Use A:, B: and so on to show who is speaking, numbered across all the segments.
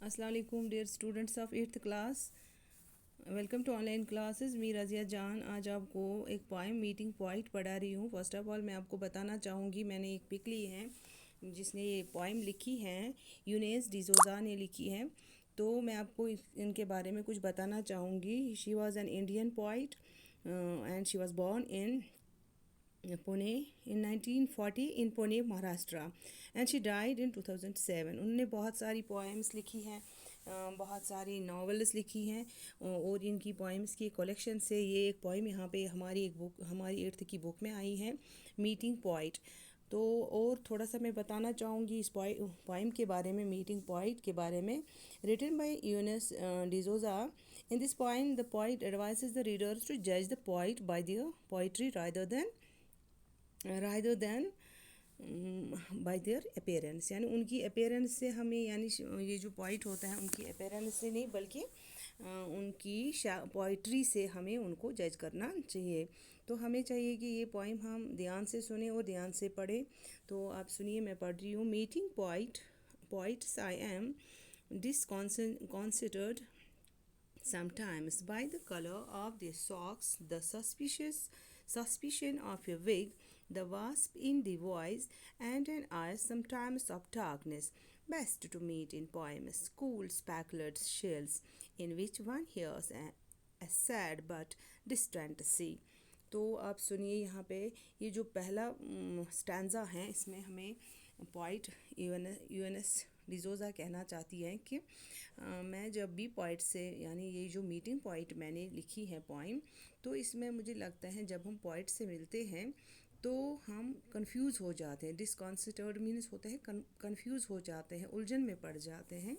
A: अस्सलाम वालेकुम dear students of 8th class. Welcome to online classes. मी रज़िया जान आज आपको एक पोइम मीटिंग पॉइंट पढ़ा रही हूँ। फर्स्ट ऑफ ऑल मैं आपको बताना चाहूँगी, मैंने एक पिक ली है जिसने ये पोइम लिखी है, यूनेस डिसोजा ने लिखी है। तो मैं आपको इनके बारे में कुछ बताना चाहूँगी। She was an Indian poet and she was born in Pune in 1940 in Pune Maharashtra and she died in 2007। उन्होंने बहुत सारी पोएम्स लिखी हैं, बहुत सारी नॉवेल्स लिखी हैं और इनकी पोएम्स की कलेक्शन से ये एक पोएम यहाँ पे हमारी एक बुक, हमारी 8th की बुक में आई है, मीटिंग पॉइंट। तो और थोड़ा सा मैं बताना चाहूँगी इस पोएम के बारे में, मीटिंग पॉइंट के बारे में। Written by Eunice de Souza. In this poem, the poet advises the readers to judge the poet by their poetry rather than bye there appearance. यानी उनकी अपेयरेंस से हमें, यानी ये जो पोइट होता है उनकी अपेयरेंस से नहीं बल्कि उनकी पोइट्री से हमें उनको जज करना चाहिए। तो हमें चाहिए कि ये पोइम हम ध्यान से सुने और ध्यान से पढ़ें। तो आप सुनिए, मैं पढ़ रही हूँ। Meeting poets I am disconcerted sometimes by the color of their socks, the suspicion of a wig, the wasp in the voice, and an eye sometimes of darkness. Best to meet in poems, cool speckled shells, in which one hears a sad but distant sea. तो आप सुनिए यहाँ पे, ये जो पहला stanza है इसमें हमें पोइट यूएनएस डिसोजा कहना चाहती है कि मैं जब भी पोइट से, यानी ये जो मीटिंग पोइट मैंने लिखी है पोइम, तो इसमें मुझे लगता है जब हम पोइट से मिलते हैं तो हम कंफ्यूज हो जाते हैं। डिसकॉन्सिटर्ड मीन्स होता है कंफ्यूज हो जाते हैं, उलझन में पड़ जाते हैं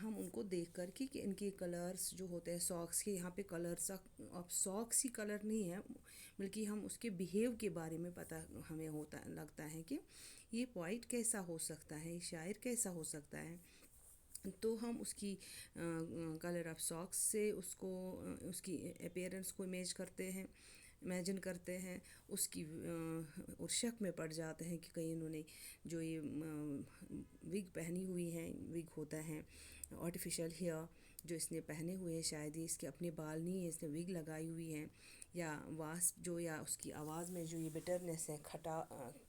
A: हम उनको देख कर कि इनके कलर्स जो होते हैं सॉक्स के, यहाँ पे कलर्स अब सॉक्स ही कलर नहीं है बल्कि हम उसके बिहेव के बारे में पता हमें होता लगता है कि ये पोइट कैसा हो सकता है, शायर कैसा हो सकता है। तो हम उसकी कलर ऑफ सॉक्स से उसको उसकी अपेयरेंस को इमेजिन करते हैं उसकी, और शक में पड़ जाते हैं कि कहीं इन्होंने जो ये विग पहनी हुई है, विग होता है आर्टिफिशियल हेयर जो इसने पहने हुए हैं, शायद ये इसके अपने बाल नहीं है, इसने विग लगाई हुई है, या वास्प जो, या उसकी आवाज़ में जो ये बिटरनेस है,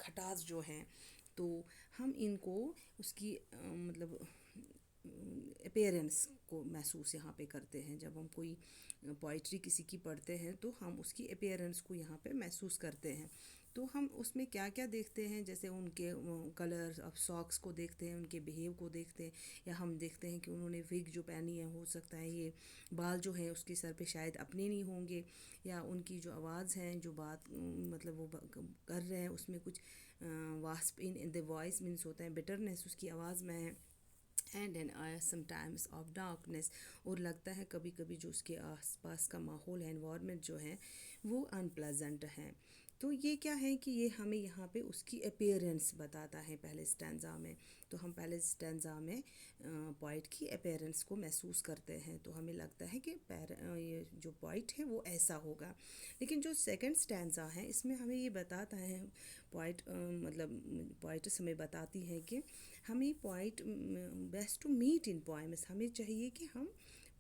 A: खटास जो है। तो हम इनको उसकी मतलब अपेयरेंस को महसूस यहाँ पे करते हैं। जब हम कोई पोइट्री किसी की पढ़ते हैं तो हम उसकी अपेयरेंस को यहाँ पे महसूस करते हैं। तो हम उसमें क्या क्या देखते हैं, जैसे उनके कलर ऑफ सॉक्स को देखते हैं, उनके बिहेव को देखते हैं, या हम देखते हैं कि उन्होंने विग जो पहनी है, हो सकता है ये बाल जो है उसके सर पे शायद अपने नहीं होंगे, या उनकी जो आवाज़ है, जो बात मतलब वो कर रहे हैं उसमें कुछ wasp in the voice means होता है बिटरनेस उसकी आवाज़ में है, and an eye sometimes of darkness, और लगता है कभी कभी जो उसके आसपास का माहौल है, एनवायरनमेंट जो है वो अनप्लेजेंट है। तो ये क्या है कि ये हमें यहाँ पे उसकी अपेयरेंस बताता है पहले स्टैंजा में। तो हम पहले स्टैंजा में पोइट की अपेयरेंस को महसूस करते हैं, तो हमें लगता है कि ये जो पोइट है वो ऐसा होगा। लेकिन जो सेकंड स्टैंजा है इसमें हमें ये बताता है पोइट, मतलब पोइट्स हमें बताती है कि हमें poet best to meet in poems, हमें चाहिए कि हम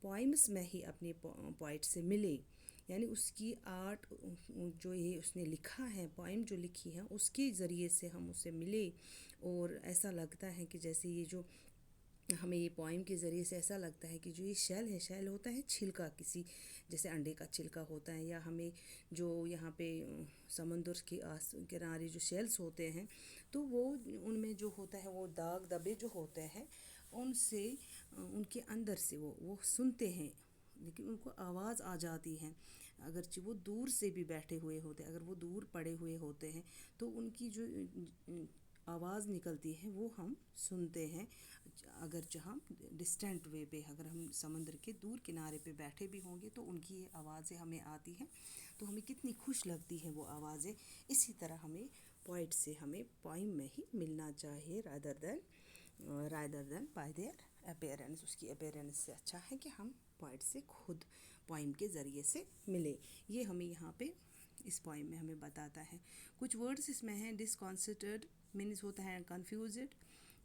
A: पोइम्स में ही अपने पोइट से मिले, यानी उसकी आर्ट जो ये उसने लिखा है, पोइम जो लिखी है उसके ज़रिए से हम उससे मिले। और ऐसा लगता है कि जैसे ये जो हमें ये पोइम के ज़रिए से ऐसा लगता है कि जो ये शेल है, शेल होता है छिलका, किसी जैसे अंडे का छिलका होता है, या हमें जो यहाँ पे समंदर के आस किनारे जो शेल्स होते हैं तो वो उनमें जो होता है वो दाग दबे जो होते हैं उनसे उनके अंदर से वो सुनते हैं, लेकिन उनको आवाज़ आ जाती है। अगरचे वो दूर से भी बैठे हुए होते हैं, अगर वो दूर पड़े हुए होते हैं तो उनकी जो आवाज़ निकलती है वो हम सुनते हैं। अगर जहाँ डिस्टेंट वे पे, अगर हम समंदर के दूर किनारे पे बैठे भी होंगे तो उनकी ये आवाज़ें हमें आती हैं, तो हमें कितनी खुश लगती हैं वो आवाज़ें। इसी तरह हमें पोइट से हमें पोइम में ही मिलना चाहिए, rather than bye there appearance. उसकी अपेयरेंस से अच्छा है कि हम पोइट से खुद पोइम के ज़रिए से मिले। ये हमें यहाँ पे इस पोइम में हमें बताता है। कुछ वर्ड्स इसमें हैं। डिसकॉन्सिटर्ड मीन्स होता है कन्फ्यूज्ड,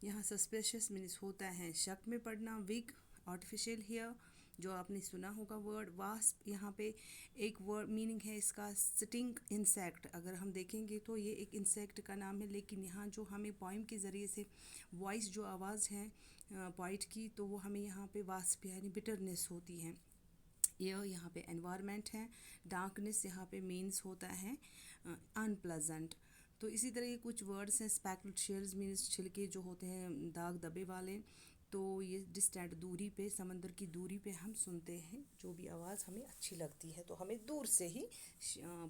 A: यहाँ सस्पिशियस मीन्स होता है शक में पड़ना, विग आर्टिफिशियल हेयर जो आपने सुना होगा वर्ड। वास्प यहाँ पे एक वर्ड मीनिंग है इसका सिटिंग इंसेक्ट। अगर हम देखेंगे तो ये एक इंसेक्ट का नाम है, लेकिन यहाँ जो हमें पोइम के ज़रिए से वॉइस जो आवाज़ है पोइट की, तो वो हमें यहाँ पे वास्प यानी बिटरनेस होती है। ये यहाँ पे एनवायरनमेंट है। डार्कनेस यहाँ पे मीन्स होता है अनप्लेजेंट। तो इसी तरह ये कुछ वर्ड्स हैं। स्पैक्ड शेल्स मीन्स छिलके जो होते हैं दाग दबे वाले। तो ये डिस्टेंट दूरी पे, समंदर की दूरी पे हम सुनते हैं जो भी आवाज़ हमें अच्छी लगती है, तो हमें दूर से ही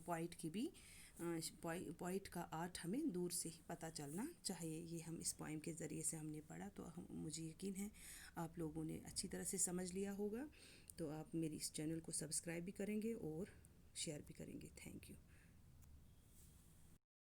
A: पॉइंट की भी पॉइंट का आर्ट हमें दूर से ही पता चलना चाहिए। ये हम इस पोइम के ज़रिए से हमने पढ़ा, तो हम मुझे यकीन है आप लोगों ने अच्छी तरह से समझ लिया होगा। तो आप मेरी इस चैनल को सब्सक्राइब भी करेंगे और शेयर भी करेंगे। Thank you.